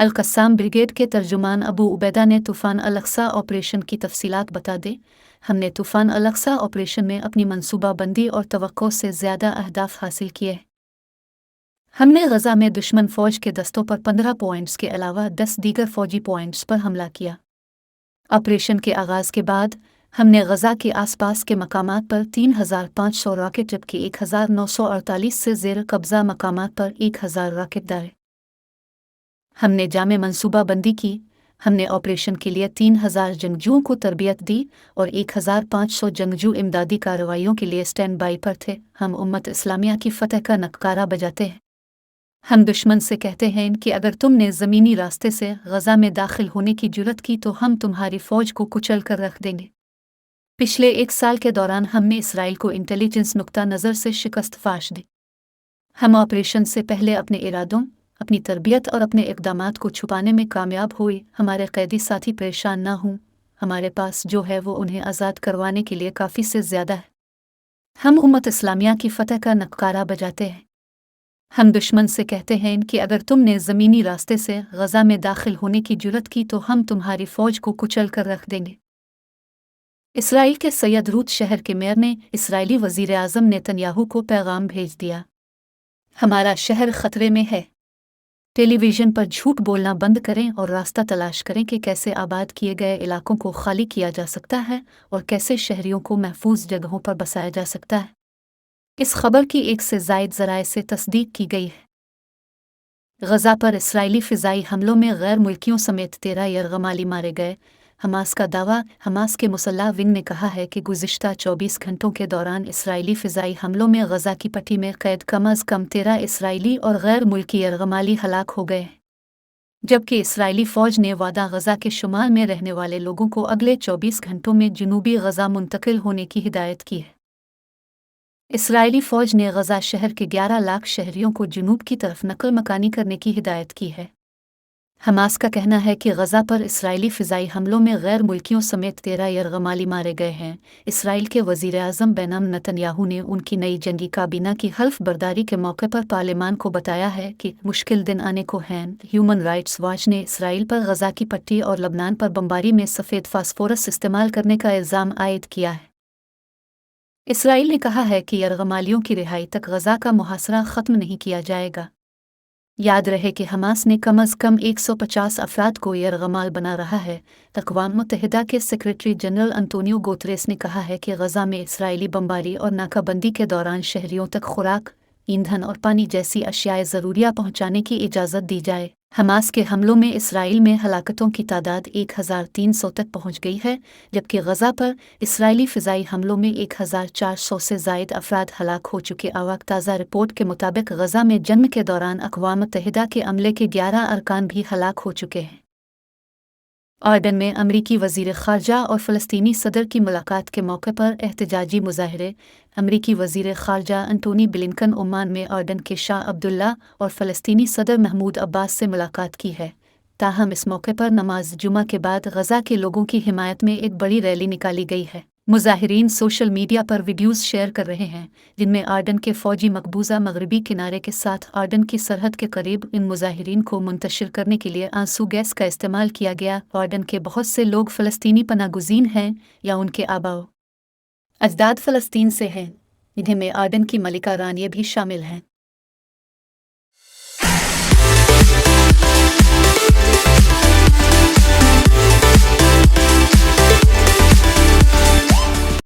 Al Qassam brigade के तर्जुमान अबू उबैदा ने तूफ़ान अल-अक़सा ऑपरेशन की तफ़सीलात बता दी। हमने तूफ़ान अल-अक़सा ऑपरेशन में अपनी मनसूबाबंदी और तवक्को से ज़्यादा अहदाफ हासिल किए। हमने गज़ा में दुश्मन फ़ौज के दस्तों पर 15 पॉइंट्स के अलावा 10 दीगर फ़ौजी पॉइंट्स पर हमला किया। ऑपरेशन के आगाज़ के बाद हमने गज़ा के आसपास के मकामात पर 3,500 रॉकेट जबकि 1,948 से ज़ेर कब्ज़ा मकामात पर 1,000 रॉकेट दागे। हमने जामे मनसूबाबंदी की। हमने ऑपरेशन के लिए 3,000 जंगजुओं को तरबियत दी और 1,500 जंगजू इमदादी कार्रवाइयों के लिए स्टैंड बाई पर थे। हम उम्मत इस्लामिया की फ़तह का नक्कारा बजाते हैं। हम दुश्मन से कहते हैं कि अगर तुमने ज़मीनी रास्ते से गज़ा में दाखिल होने की जुर्रत की तो हम तुम्हारी फ़ौज को कुचल कर रख देंगे। पिछले 1 साल के दौरान हमने इसराइल को इंटेलिजेंस नुक्ता नज़र से शिकस्त फाश दी। हम ऑपरेशन से पहले अपने इरादों, अपनी तरबियत और अपने इक़दामात को छुपाने में कामयाब हुए। हमारे कैदी साथी परेशान ना हों, हमारे पास जो है वो उन्हें आज़ाद करवाने के लिए काफ़ी से ज़्यादा है। हम उम्मत इस्लामिया की फ़तह का नक्कारा बजाते हैं। हम दुश्मन से कहते हैं कि अगर तुमने ज़मीनी रास्ते से गज़ा में दाखिल होने की जुर्रत की तो हम तुम्हारी फ़ौज को कुचल कर रख देंगे। इसराइल के सैयद रूत शहर के मेयर ने इसराइली वज़ीर आज़म नेतन्याहू को पैगाम भेज दिया, हमारा शहर ख़तरे में है। टेलीविज़न पर झूठ बोलना बंद करें और रास्ता तलाश करें कि कैसे आबाद किए गए इलाकों को खाली किया जा सकता है और कैसे शहरियों को महफूज जगहों पर बसाया जा सकता है। इस खबर की 1 से ज़ायद ज़राए से तस्दीक की गई है। गज़ा पर इसराइली फ़िज़ाई हमलों में गैर मुल्कियों समेत 13 यरग़माली मारे गए। हमास का दावा। हमास के मुसल्लह विंग ने कहा है कि गुज़िश्ता 24 घंटों के दौरान इसराइली फ़िज़ाई हमलों में गज़ा की पट्टी में कैद कम अज़ कम 13 इसराइली और गैर मुल्की यरग़माली हलाक हो गए, जबकि इसराइली फ़ौज ने वादा गज़ा के शुमाल में रहने वाले लोगों को अगले 24 घंटों में जनूबी गज़ा मुंतकिल होने की हिदायत की है। इसराइली फ़ौज ने गज़ा शहर के 11 लाख शहरियों को जनूब की तरफ नकल मकानी करने की हिदायत की है। हमास का कहना है कि गज़ा पर इसराइली फ़िज़ाई हमलों में गैर मुल्कियों समेत 13 यरग़माली मारे गए हैं। इसराइल के वज़ीर आज़म बेंजामिन नेतन्याहू ने उनकी नई जंगी काबीना की हल्फ बर्दारी के मौके पर पार्लिमान को बताया है कि मुश्किल दिन आने को हैं। ह्यूमन राइट्स वॉच ने इसराइल पर गज़ा की पट्टी और लबनान पर बमबारी में सफ़ेद फास्फोरस इस्तेमाल करने का इल्ज़ाम आयद किया है। इसराइल ने कहा है कि यरग़मालियों की रिहाई तक गज़ा का मुहासरा ख़त्म नहीं किया जाएगा। याद रहे कि हमास ने कम अज़ कम 150 अफराद को यरग़माल बना रहा है। अक़वाम मुत्तहिदा के सेक्रेटरी जनरल अंतोनियो गुतेरेस ने कहा है कि गज़ा में इसराइली बमबारी और नाकाबंदी के दौरान शहरियों तक खुराक, ईंधन और पानी जैसी अशियाए ज़रूरिया पहुँचाने की इजाज़त दी जाए। हमास के हमलों में इसराइल में हलाकतों की तादाद 1,300 तक पहुँच गई है, जबकि गज़ा पर इसराइली फ़िज़ाई हमलों में 1,400 से ज़ायद अफराद हलाक हो चुके। आवाक ताज़ा रिपोर्ट के मुताबिक गज़ा में जंग के दौरान अक़वाम मुत्तहिदा के अमले के 11 अरकान भी हलाक हो चुके हैं। ऑर्डन में अमरीकी वज़ीर ख़ारजा और फ़लस्तीनी सदर की मुलाकात के मौके पर एहतजाजी मुज़ाहरे। अमरीकी वज़ीर ख़ारजा एंटोनी ब्लिंकन ओमान में ऑर्डन के शाह अब्दुल्ला और फ़लस्तीनी सदर महमूद अब्बास से मुलाकात की है। ताहम इस मौके पर नमाज जुमा के बाद गज़ा के लोगों की हिमायत में एक बड़ी रैली निकाली गई है। मुज़ाहिरीन सोशल मीडिया पर वीडियोज़ शेयर कर रहे हैं जिनमें ऑर्डन के फ़ौजी मकबूजा मगरबी किनारे के साथ ऑर्डन की सरहद के करीब इन मुज़ाहिरीन को मुंतशिर करने के लिए आंसू गैस का इस्तेमाल किया गया। ऑर्डन के बहुत से लोग फ़लस्तीनी पनागुज़ीन हैं या उनके आबाओ अजदाद फ़लस्तीन से हैं, इन्हीं में ऑर्डन की मलिका रानिया भी शामिल हैं।